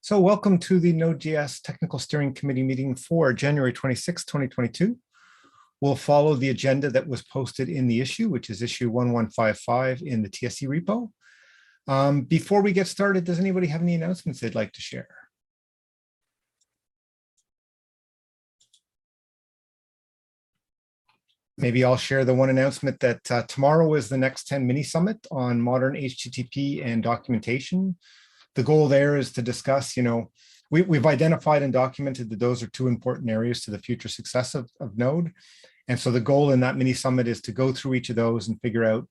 So welcome to the Node.js Technical Steering Committee meeting for January 26, 2022. We'll follow the agenda that was posted in the issue, which is issue 1155 in the TSC repo. Before we get started, does anybody have any announcements they'd like to share? Maybe I'll share the one announcement that tomorrow is the Next 10 mini summit on modern HTTP and documentation. The goal there is to discuss, we've identified and documented that those are two important areas to the future success of Node. And so the goal in that mini summit is to go through each of those and figure out,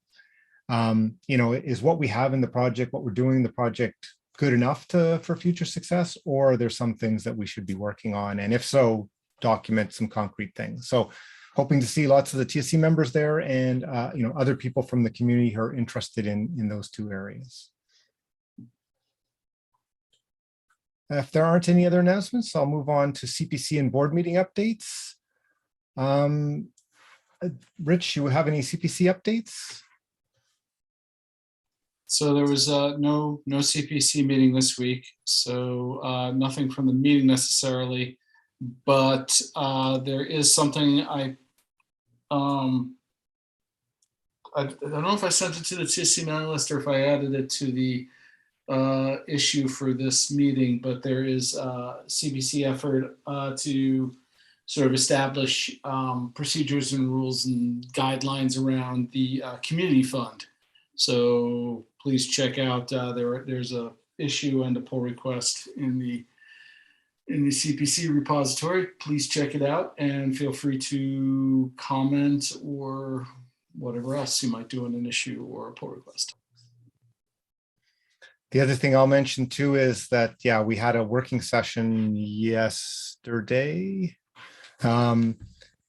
is what we have in the project, what we're doing in the project good enough for future success, or are there some things that we should be working on? And if so, document some concrete things. So hoping to see lots of the TSC members there and, other people from the community who are interested in those two areas. If there aren't any other announcements, I'll move on to CPC and board meeting updates. Rich, you have any CPC updates? So there was no CPC meeting this week, so nothing from the meeting necessarily, but there is something I don't know if I sent it to the TSC mailing list or if I added it to the issue for this meeting, but there is a CPC effort to sort of establish procedures and rules and guidelines around the community fund. So please check out, there's a issue and a pull request in the CPC repository. Please check it out and feel free to comment or whatever else you might do in an issue or a pull request. The other thing I'll mention too is that, we had a working session yesterday, and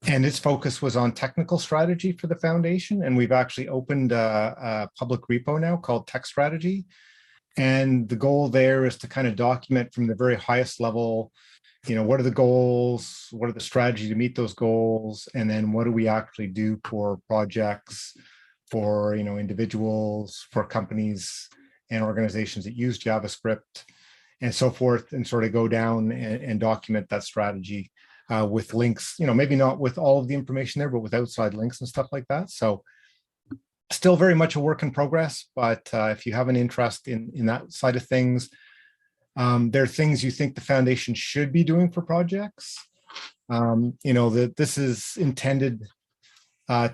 its focus was on technical strategy for the foundation. And we've actually opened a public repo now called Tech Strategy. And the goal there is to kind of document from the very highest level, what are the goals, what are the strategy to meet those goals, and then what do we actually do for projects, for individuals, for companies and organizations that use JavaScript and so forth, and sort of go down and document that strategy with links, maybe not with all of the information there, but with outside links and stuff like that. So still very much a work in progress, but if you have an interest in that side of things, there are things you think the foundation should be doing for projects. That this is intended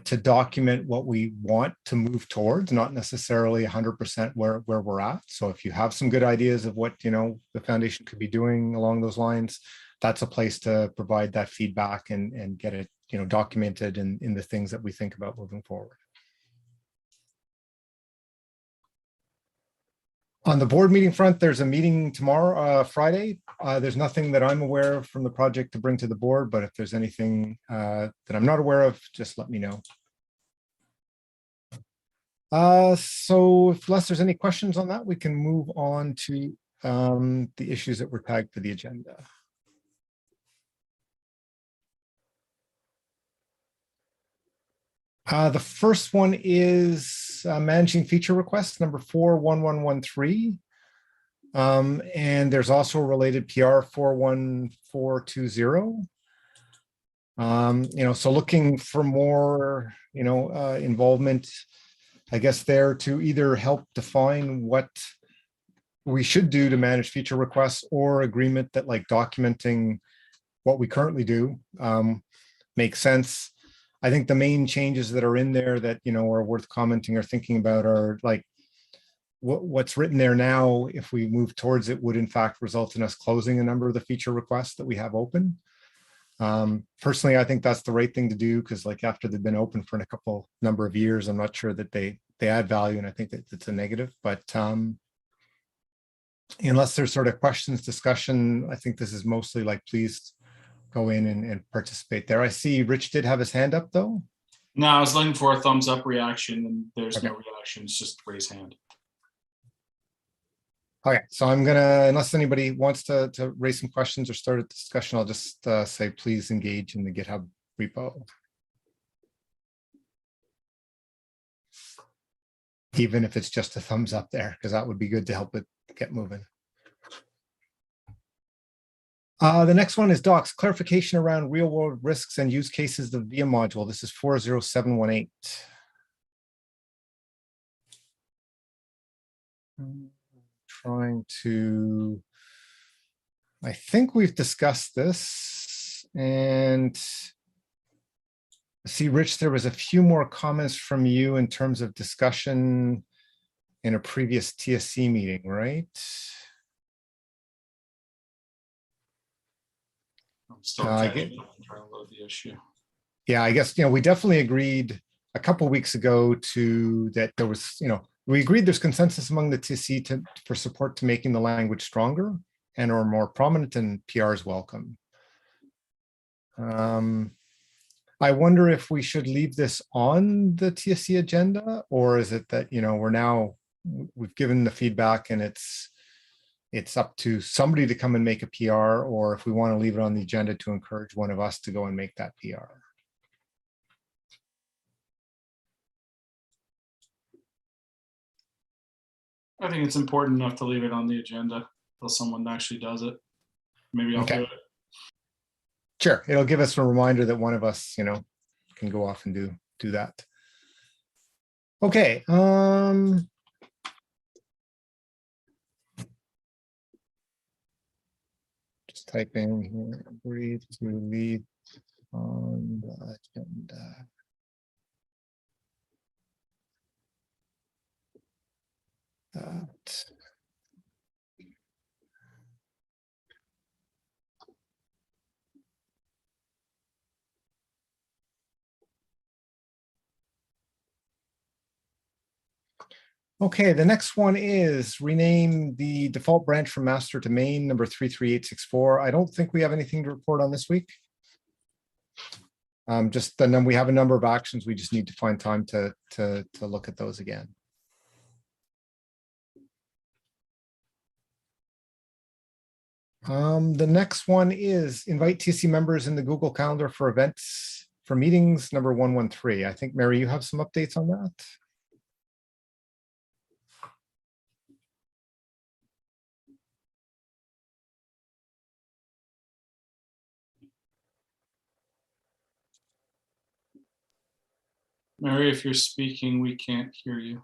to document what we want to move towards, not necessarily 100% where we're at. So if you have some good ideas of what the foundation could be doing along those lines, that's a place to provide that feedback and get it documented in the things that we think about moving forward. On the board meeting front, there's a meeting tomorrow, Friday. There's nothing that I'm aware of from the project to bring to the board, but if there's anything that I'm not aware of, just let me know. So unless there's any questions on that, we can move on to the issues that were tagged for the agenda. The first one is managing feature requests, number 41113. And there's also a related PR 41420. So looking for more, involvement, I guess, there to either help define what we should do to manage feature requests, or agreement that documenting what we currently do makes sense. I think the main changes that are in there that, are worth commenting or thinking about are what's written there now, if we move towards it, would in fact result in us closing a number of the feature requests that we have open. Personally, I think that's the right thing to do, because after they've been open for a number of years, I'm not sure that they add value, and I think that it's a negative. But unless there's sort of questions, discussion, I think this is mostly please go in and participate there. I see Rich did have his hand up though. No, I was looking for a thumbs up reaction, and there's no reaction. It's just raise hand. Okay, so I'm gonna, unless anybody wants to raise some questions or start a discussion, I'll just say please engage in the GitHub repo. Even if it's just a thumbs up there, because that would be good to help it get moving. The next one is docs, clarification around real world risks and use cases of the VIA module. This is 40718. Trying to, I think we've discussed this, and see, Rich, there was a few more comments from you in terms of discussion in a previous TSC meeting, right? I'm still catching up and trying to load the issue. Yeah, I guess, we definitely agreed a couple weeks ago to that there was, we agreed there's consensus among the TSC for support to making the language stronger and or more prominent, and PR is welcome. I wonder if we should leave this on the TSC agenda, or is it that, we've given the feedback and it's up to somebody to come and make a PR, or if we want to leave it on the agenda to encourage one of us to go and make that PR. I think it's important enough to leave it on the agenda until someone actually does it. Maybe I'll do it. Sure, it'll give us a reminder that one of us, can go off and do that. Okay. Just typing here, agree to leave on the agenda. That. Okay, the next one is rename the default branch from master to main, number 33864. I don't think we have anything to report on this week. Just the we have a number of actions. We just need to find time to look at those again. The next one is invite TSC members in the Google Calendar for events for meetings, number 113. I think, Mary, you have some updates on that. Mary, if you're speaking, we can't hear you.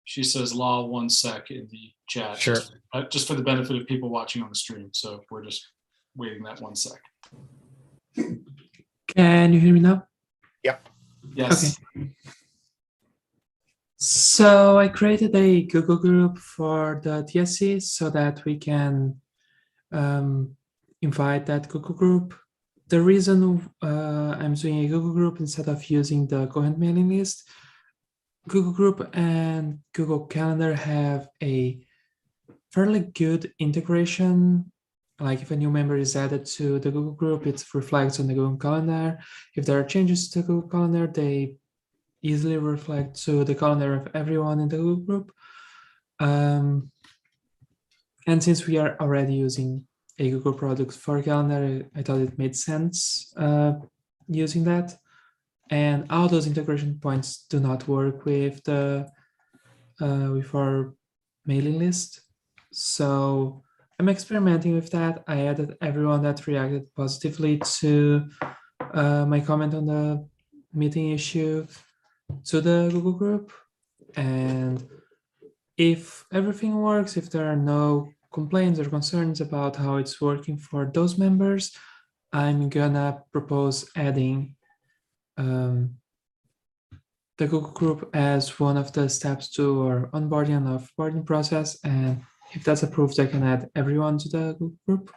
She says law 1 sec in the chat. Sure. Just for the benefit of people watching on the stream. So we're just waiting that 1 sec. Can you hear me now? Yep. Yes. Okay. So I created a Google group for the TSC so that we can invite that Google group. The reason I'm doing a Google group instead of using the Coherent mailing list, Google Group and Google Calendar have a fairly good integration. Like if a new member is added to the Google Group, it reflects on the Google Calendar. If there are changes to Google Calendar, they easily reflect to the calendar of everyone in the Google Group. And since we are already using a Google product for calendar, I thought it made sense using that. And all those integration points do not work with the with our mailing list. So I'm experimenting with that. I added everyone that reacted positively to my comment on the meeting issue to the Google group. And if everything works, if there are no complaints or concerns about how it's working for those members, I'm gonna propose adding the Google group as one of the steps to our onboarding and offboarding process. And if that's approved, I can add everyone to the Google group.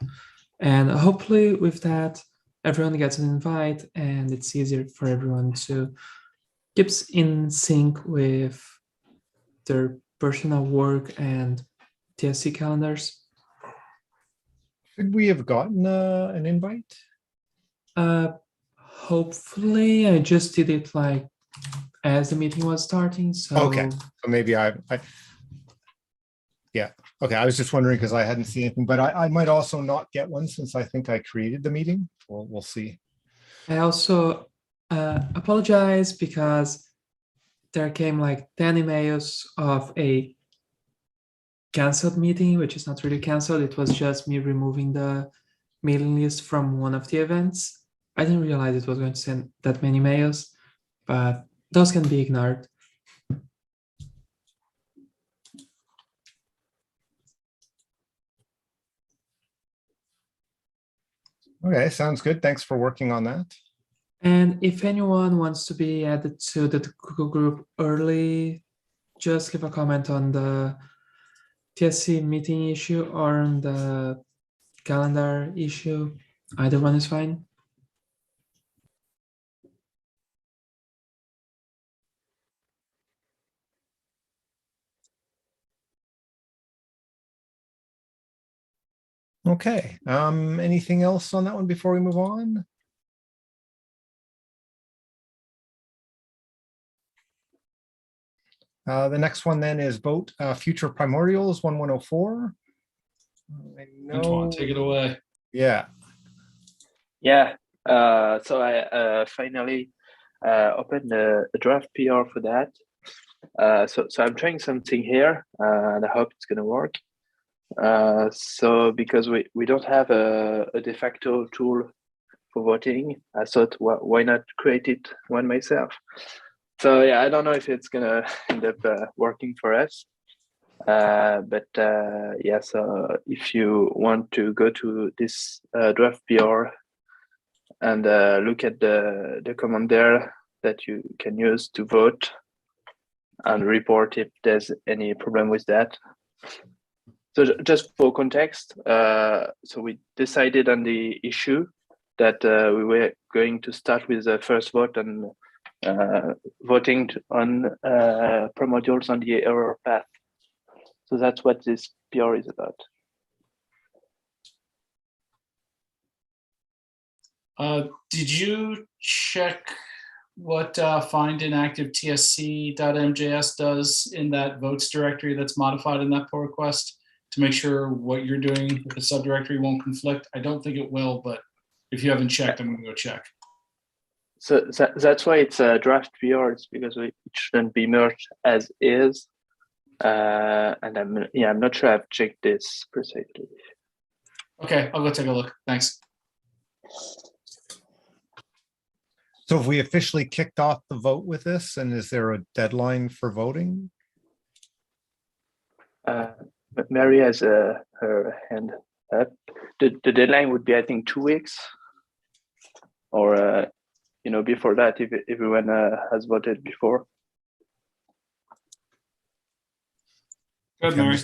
And hopefully with that, everyone gets an invite and it's easier for everyone to keep in sync with their personal work and TSC calendars. Should we have gotten an invite? Hopefully, I just did it like as the meeting was starting. So okay, so maybe yeah. Okay, I was just wondering because I hadn't seen anything, but I might also not get one since I think I created the meeting. We'll see. I also apologize because there came like 10 emails of a canceled meeting, which is not really canceled. It was just me removing the mailing list from one of the events. I didn't realize it was going to send that many mails, but those can be ignored. Okay, sounds good. Thanks for working on that. And if anyone wants to be added to the Google group early, just leave a comment on the TSC meeting issue or on the calendar issue. Either one is fine. Okay, anything else on that one before we move on? The next one then is vote future primordials 1104. I Antoine, know. take it away. Yeah. Yeah. So I finally opened a draft PR for that. So I'm trying something here, and I hope it's gonna work. So because we don't have a de facto tool for voting, I thought, well, why not create it one myself? So yeah, I don't know if it's gonna end up working for us. But yeah, so if you want to go to this draft PR and look at the command there that you can use to vote and report if there's any problem with that. So just for context, so we decided on the issue that we were going to start with the first vote and voting on primordials on the error path. So that's what this PR is about. Did you check what find inactive tsc.mjs does in that votes directory that's modified in that pull request to make sure what you're doing with the subdirectory won't conflict? I don't think it will, but if you haven't checked, I'm gonna go check. So that's why it's a draft PR. It's because it shouldn't be merged as is. And I'm not sure I've checked this precisely. Okay, I'll go take a look. Thanks. So have we officially kicked off the vote with this? And is there a deadline for voting? Mary has her hand up. The deadline would be, I think, 2 weeks, or before that, if everyone has voted before. Good, Mary.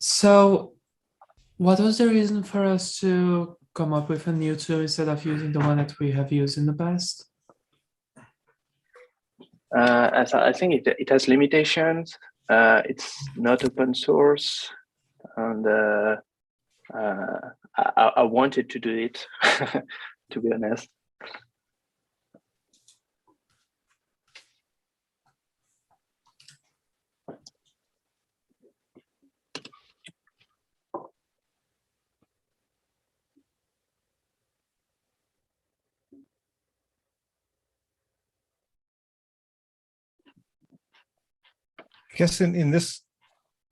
So what was the reason for us to come up with a new tool instead of using the one that we have used in the past? As I think it has limitations. It's not open source, and I wanted to do it, to be honest. I guess in this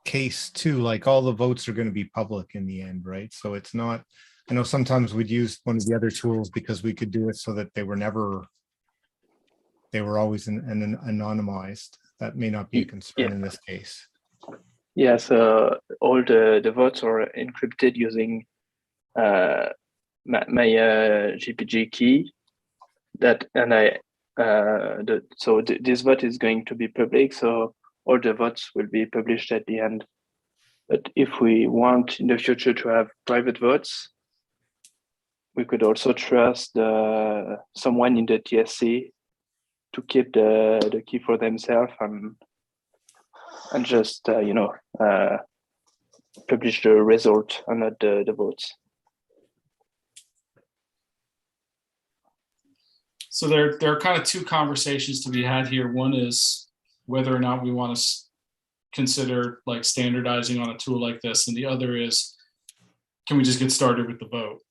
case too, like all the votes are going to be public in the end, right? So it's not, I know sometimes we'd use one of the other tools because we could do it so that they were always anonymized. That may not be a concern in this case. Yeah, so all the votes are encrypted using my GPG key. This vote is going to be public, so all the votes will be published at the end. But if we want in the future to have private votes, we could also trust someone in the TSC to keep the key for themselves and just publish the result and not the votes. So there are kind of two conversations to be had here. One is whether or not we want to consider like standardizing on a tool like this, and the other is, can we just get started with the vote?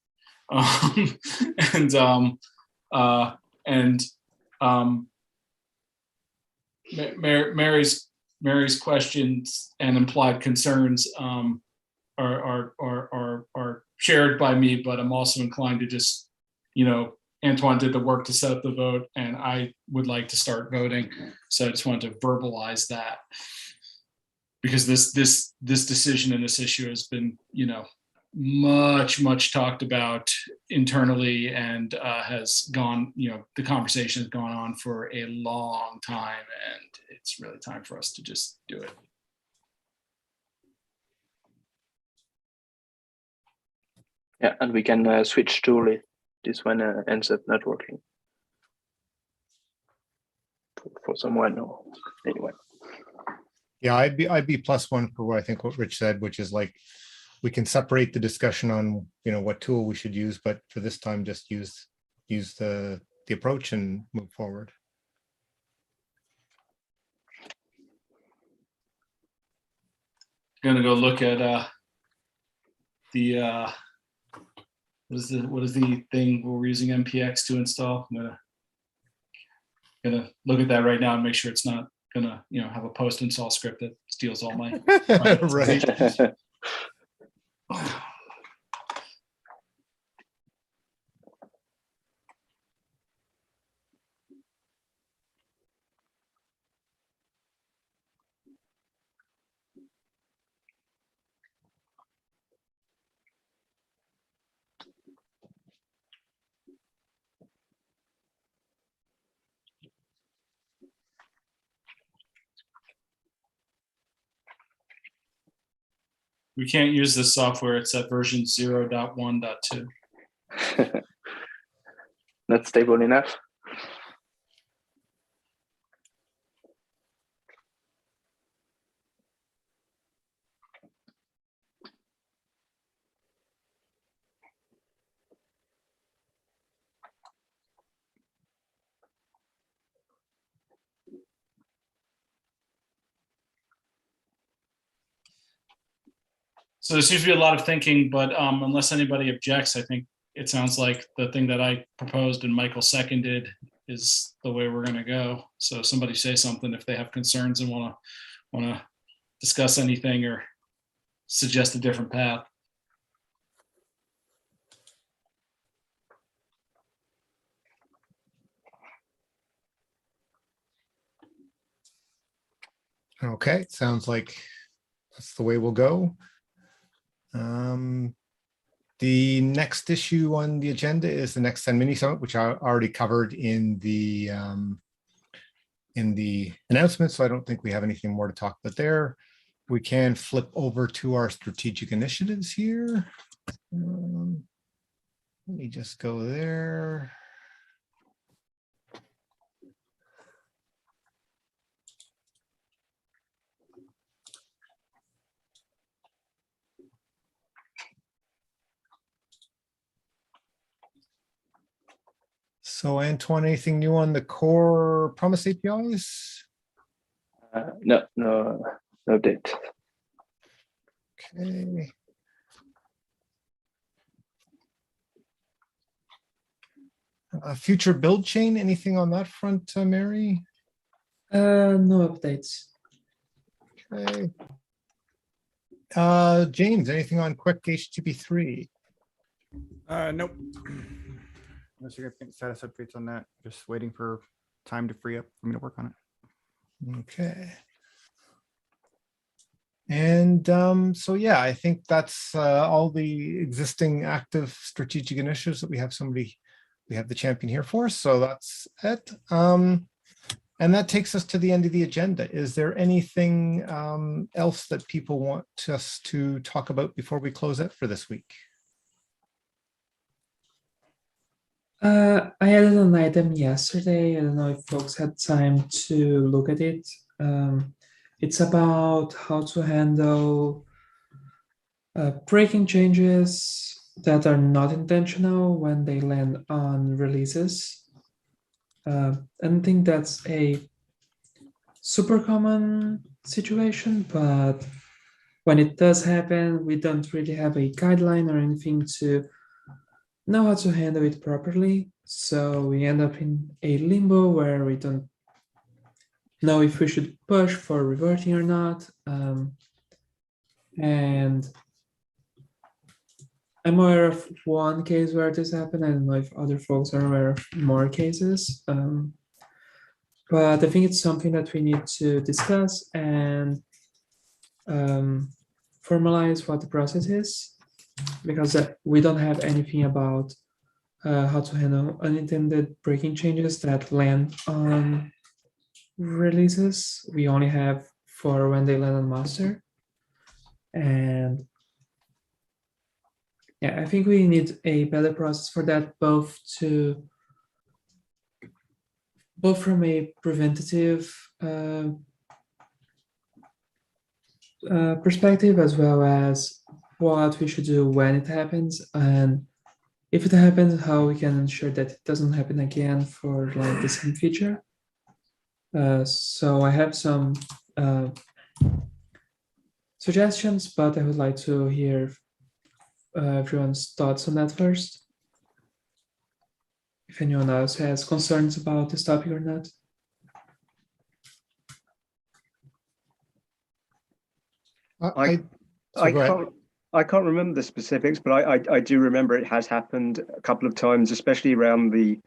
Mary's questions and implied concerns are shared by me, but I'm also inclined to just, Antoine did the work to set up the vote, and I would like to start voting. So I just wanted to verbalize that, because this decision and this issue has been, much talked about internally, and has gone, the conversation has gone on for a long time, and it's really time for us to just do it. Yeah, and we can switch tool if this one ends up not working for someone or anyone. Yeah, I'd be +1 for what Rich said, which is like, we can separate the discussion on, what tool we should use, but for this time, just use the approach and move forward. Gonna go look at what is the thing we're using MPX to install. I'm gonna look at that right now and make sure it's not gonna have a post install script that steals all my Right. We can't use this software. It's at version 0.1.2. Not stable enough. So there seems to be a lot of thinking, but unless anybody objects, I think it sounds like the thing that I proposed and Michael seconded is the way we're going to go. So somebody say something if they have concerns and want to discuss anything or suggest a different path. Okay, sounds like that's the way we'll go. The next issue on the agenda is the Next 10 mini summit, which I already covered in the announcement, so I don't think we have anything more to talk about there. We can flip over to our strategic initiatives here. Let me just go there. So Antoine, anything new on the core promise APIs? No update. Okay. Future build chain, anything on that front, Mary? No updates. Okay. James, anything on quick HTTP 3? Nope. No significant status updates on that. Just waiting for time to free up for me to work on it. Okay. And so, yeah, I think that's all the existing active strategic initiatives that we have the champion here for. So that's it. And that takes us to the end of the agenda. Is there anything else that people want us to talk about before we close it for this week? I added an item yesterday. I don't know if folks had time to look at it. It's about how to handle breaking changes that are not intentional when they land on releases. I don't think that's a super common situation, but when it does happen, we don't really have a guideline or anything to know how to handle it properly. So we end up in a limbo where we don't know if we should push for reverting or not. And I'm aware of one case where this happened. I don't know if other folks are aware of more cases. But I think it's something that we need to discuss and formalize what the process is, because we don't have anything about how to handle unintended breaking changes that land on releases. We only have for when they land on master. And yeah, I think we need a better process for that, both from a preventative perspective, as well as what we should do when it happens, and if it happens, how we can ensure that it doesn't happen again for like the same feature. So I have some suggestions, but I would like to hear everyone's thoughts on that first. If anyone else has concerns about this topic or not. I, so go ahead. I can't remember the specifics, but I do remember it has happened a couple of times, especially around the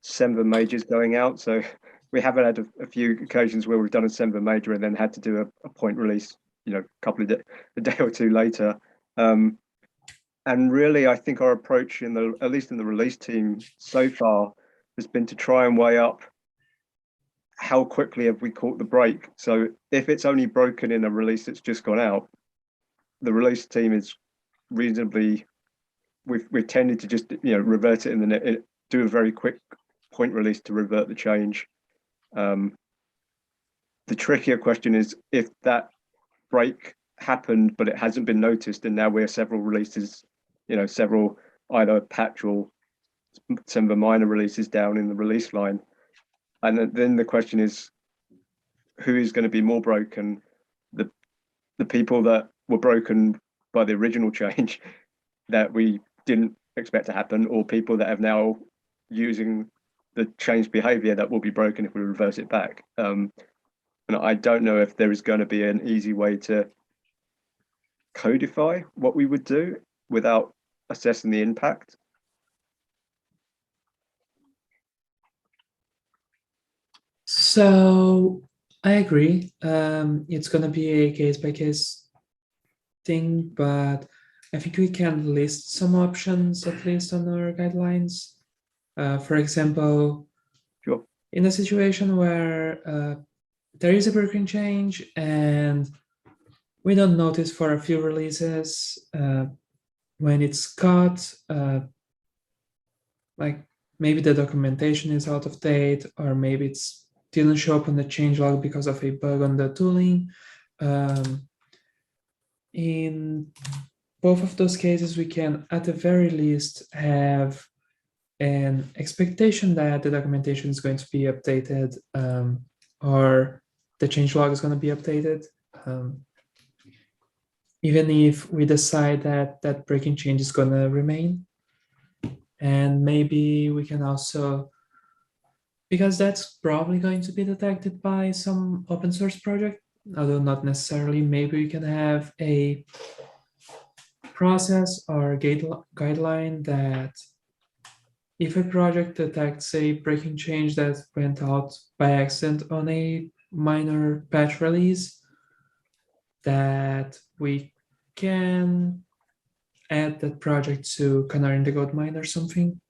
Semver majors going out. So we have had a few occasions where we've done a Semver major and then had to do a point release, a couple of a day or two later. And really, I think our approach at least in the release team so far has been to try and weigh up how quickly have we caught the break. So if it's only broken in a release that's just gone out, the release team is reasonably, we've tended to just revert it in the do a very quick point release to revert the change. The trickier question is if that break happened but it hasn't been noticed, and now we're several releases, several either patch or some of the minor releases down in the release line, and then the question is who is going to be more broken, the people that were broken by the original change that we didn't expect to happen, or people that have now using the changed behavior that will be broken if we reverse it back. And I don't know if there is going to be an easy way to codify what we would do without assessing the impact. So I agree. It's going to be a case-by-case thing, but I think we can list some options at least on our guidelines. For example, sure. In a situation where there is a breaking change and we don't notice for a few releases, when it's caught, like maybe the documentation is out of date, or maybe it's didn't show up on the changelog because of a bug on the tooling. In both of those cases, we can, at the very least, have an expectation that the documentation is going to be updated, or the changelog is going to be updated. Even if we decide that that breaking change is going to remain. And maybe we can also, because that's probably going to be detected by some open source project, although not necessarily, maybe we can have a process or guideline that if a project detects a breaking change that went out by accident on a minor patch release, that we can add that project to Canary in the Gold Mine or something.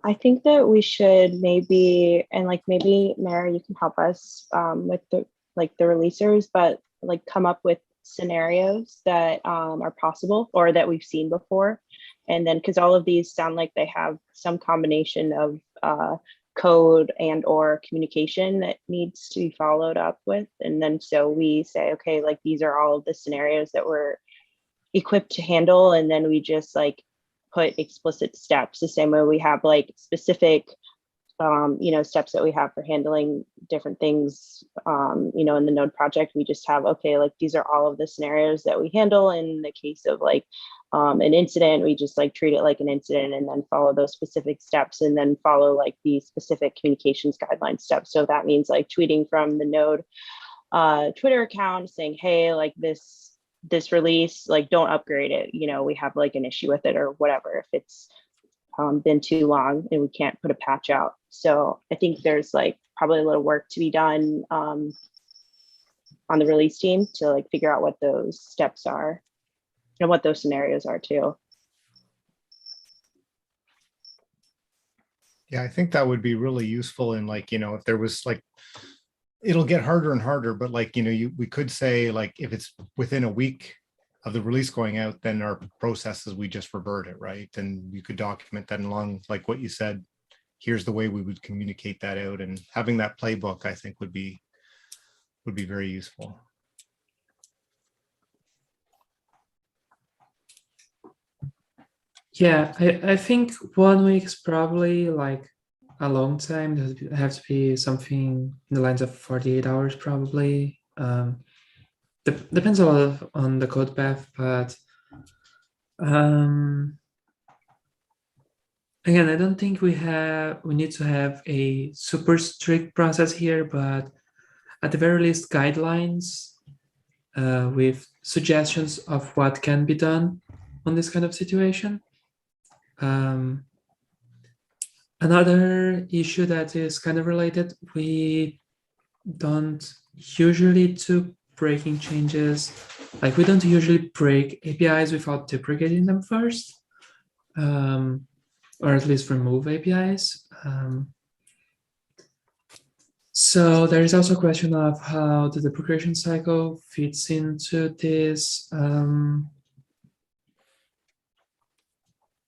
I think that we should maybe, and maybe Mary, you can help us with the releasers, but come up with scenarios that are possible or that we've seen before. And then, because all of these sound like they have some combination of code and or communication that needs to be followed up with. And then so we say, okay, these are all of the scenarios that we're equipped to handle. And then we just put explicit steps the same way we have specific steps that we have for handling different things, in the node project. We just have, okay, like these are all of the scenarios that we handle. In the case of like an incident, we just like treat it like an incident and then follow those specific steps and then follow like the specific communications guideline steps. So that means like tweeting from the node Twitter account saying, hey, like this release, like don't upgrade it. We have like an issue with it or whatever, if it's been too long and we can't put a patch out. So I think there's like probably a little work to be done on the release team to like figure out what those steps are and what those scenarios are too. Yeah, I think that would be really useful in like, if there was like, it'll get harder and harder, but like, we could say like, if it's within a week of the release going out, then our processes, we just revert it, right? And you could document that along, like what you said, here's the way we would communicate that out, and having that playbook, I think would be very useful. Yeah, I think 1 week is probably like a long time. It has to be something in the lines of 48 hours probably. Depends a lot on the code path, but again, I don't think we need to have a super strict process here, but at the very least guidelines with suggestions of what can be done on this kind of situation. Another issue that is kind of related, we don't usually do breaking changes. Like we don't usually break APIs without deprecating them first, or at least remove APIs. So there is also a question of how the deprecation cycle fits into this,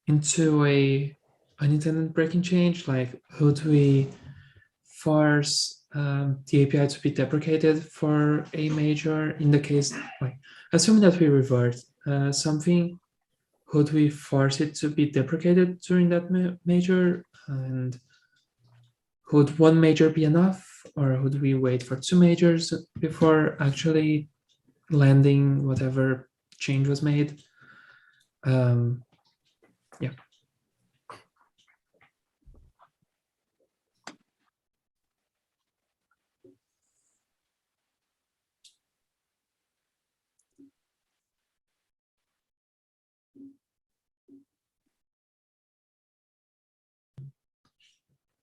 into a unintended breaking change. Like how do we force the API to be deprecated for a major? In the case, like assuming that we revert something, how do we force it to be deprecated during that major? And would one major be enough, or would we wait for 2 majors before actually landing whatever change was made? Yeah.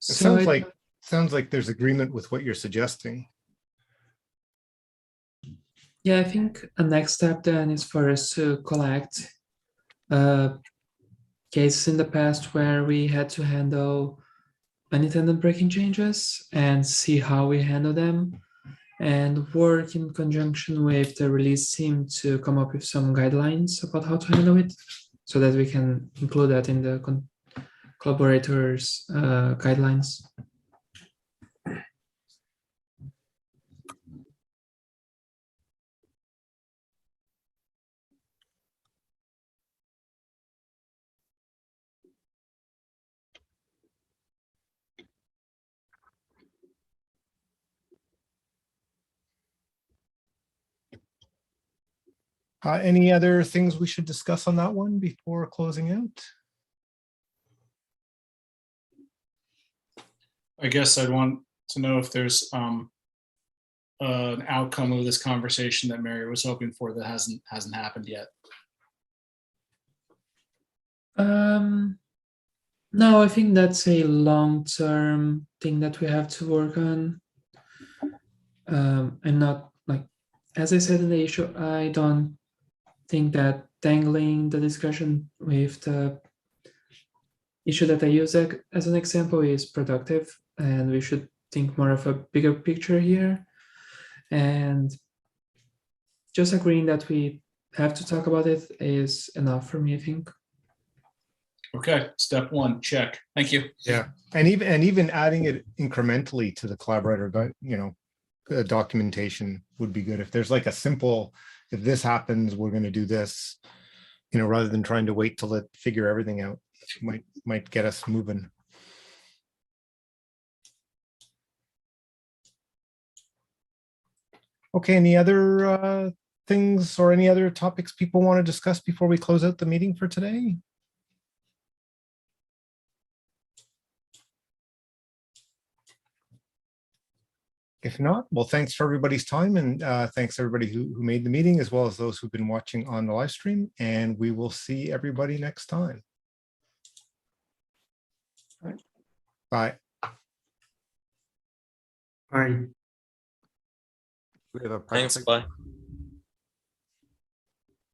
It sounds like there's agreement with what you're suggesting. Yeah, I think a next step then is for us to collect cases in the past where we had to handle unintended breaking changes and see how we handle them, and work in conjunction with the release team to come up with some guidelines about how to handle it, so that we can include that in the collaborators' guidelines. Any other things we should discuss on that one before closing out? I guess I'd want to know if there's an outcome of this conversation that Mary was hoping for that hasn't happened yet. No, I think that's a long-term thing that we have to work on. I'm not like, as I said in the issue, I don't think that dangling the discussion with the issue that I use as an example is productive, and we should think more of a bigger picture here. And just agreeing that we have to talk about it is enough for me, I think. Okay, step 1, check. Thank you. Yeah, and even adding it incrementally to the collaborator, documentation would be good. If there's like a simple, if this happens, we're going to do this, rather than trying to wait till it figure everything out, might get us moving. Okay, any other things or any other topics people want to discuss before we close out the meeting for today? If not, well, thanks for everybody's time, and thanks everybody who made the meeting, as well as those who've been watching on the live stream, and we will see everybody next time. Bye. Bye. We have a Thanks. private- Bye.